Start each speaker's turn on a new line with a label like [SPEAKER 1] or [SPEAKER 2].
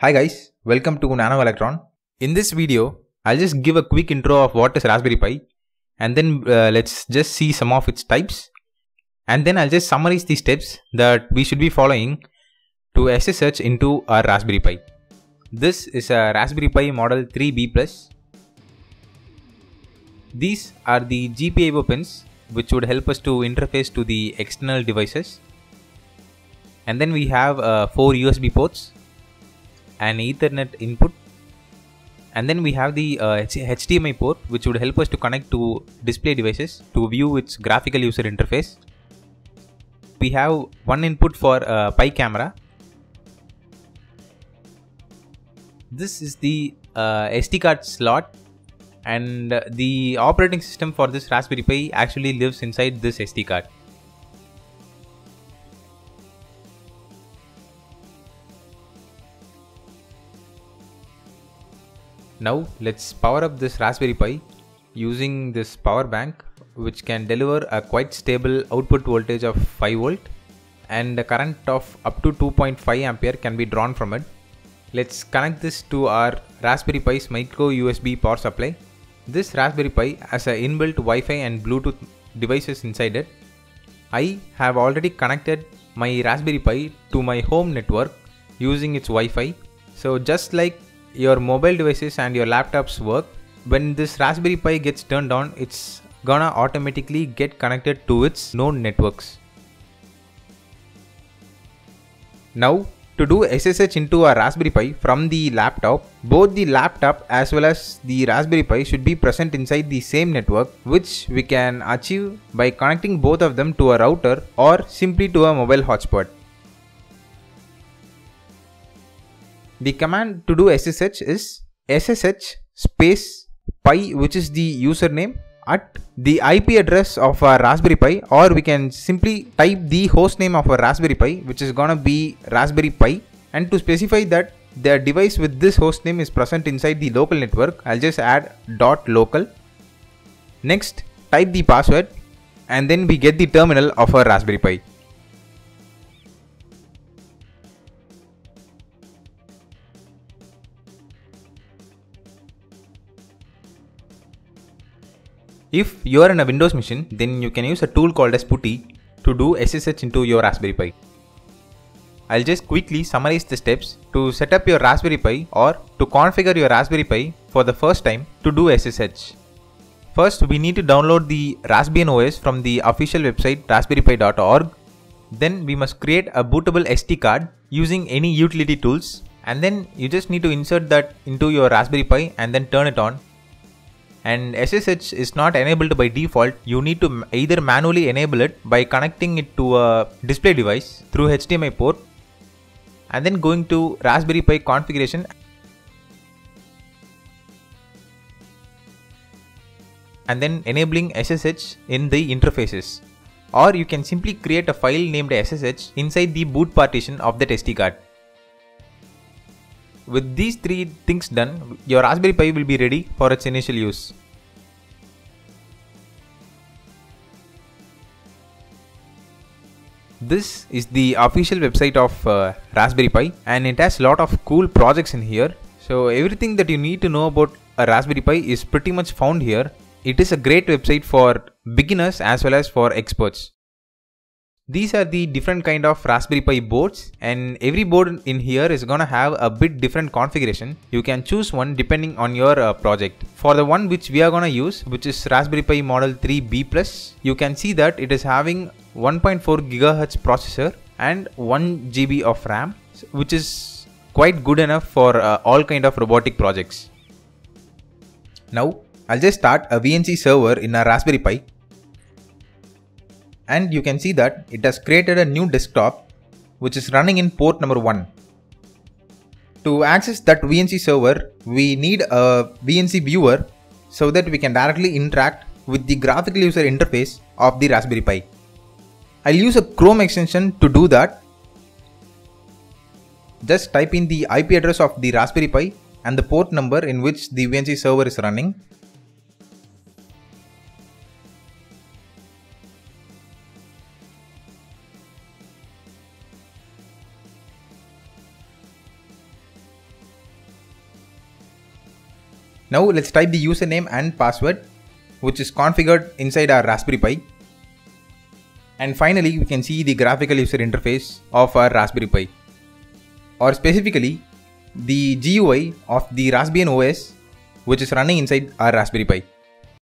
[SPEAKER 1] Hi guys, welcome to Nano Electron. In this video, I'll just give a quick intro of what is Raspberry Pi and then let's just see some of its types, and then I'll just summarize the steps that we should be following to SSH into our Raspberry Pi. This is a Raspberry Pi Model 3B+. These are the GPIO pins which would help us to interface to the external devices, and then we have 4 USB ports, an Ethernet input, and then we have the HDMI port which would help us to connect to display devices to view its graphical user interface. We have one input for Pi camera. This is the SD card slot, and the operating system for this Raspberry Pi actually lives inside this SD card. Now let's power up this Raspberry Pi using this power bank, which can deliver a quite stable output voltage of 5 volt and a current of up to 2.5 ampere can be drawn from it. Let's connect this to our Raspberry Pi's micro USB power supply. This Raspberry Pi has an inbuilt Wi-Fi and Bluetooth devices inside it. I have already connected my Raspberry Pi to my home network using its Wi-Fi. So just like your mobile devices and your laptops work, when this Raspberry Pi gets turned on, it's gonna automatically get connected to its known networks. Now, to do SSH into a Raspberry Pi from the laptop, both the laptop as well as the Raspberry Pi should be present inside the same network, which we can achieve by connecting both of them to a router or simply to a mobile hotspot. The command to do SSH is SSH space Pi, which is the username, at the IP address of our Raspberry Pi, or we can simply type the host name of our Raspberry Pi, which is gonna be Raspberry Pi, and to specify that the device with this host name is present inside the local network, I'll just add .local. Next, type the password, and then we get the terminal of our Raspberry Pi. If you are in a Windows machine, then you can use a tool called as PuTTY to do SSH into your Raspberry Pi. I'll just quickly summarize the steps to set up your Raspberry Pi or to configure your Raspberry Pi for the first time to do SSH. First, we need to download the Raspbian OS from the official website raspberrypi.org. Then we must create a bootable SD card using any utility tools, and then you just need to insert that into your Raspberry Pi and then turn it on. And SSH is not enabled by default. You need to either manually enable it by connecting it to a display device through HDMI port, and then going to Raspberry Pi configuration and then enabling SSH in the interfaces. Or you can simply create a file named SSH inside the boot partition of that SD card. With these three things done, your Raspberry Pi will be ready for its initial use. This is the official website of Raspberry Pi, and it has a lot of cool projects in here. So everything that you need to know about a Raspberry Pi is pretty much found here. It is a great website for beginners as well as for experts. These are the different kind of Raspberry Pi boards, and every board in here is gonna have a bit different configuration. You can choose one depending on your project. For the one which we are gonna use, which is Raspberry Pi Model 3B+, you can see that it is having 1.4 GHz processor and 1 GB of RAM, which is quite good enough for all kind of robotic projects. Now, I'll just start a VNC server in a Raspberry Pi. And you can see that it has created a new desktop which is running in port number 1. To access that VNC server, we need a VNC viewer so that we can directly interact with the graphical user interface of the Raspberry Pi. I'll use a Chrome extension to do that. Just type in the IP address of the Raspberry Pi and the port number in which the VNC server is running. Now let's type the username and password which is configured inside our Raspberry Pi. And finally we can see the graphical user interface of our Raspberry Pi, or specifically the GUI of the Raspbian OS which is running inside our Raspberry Pi.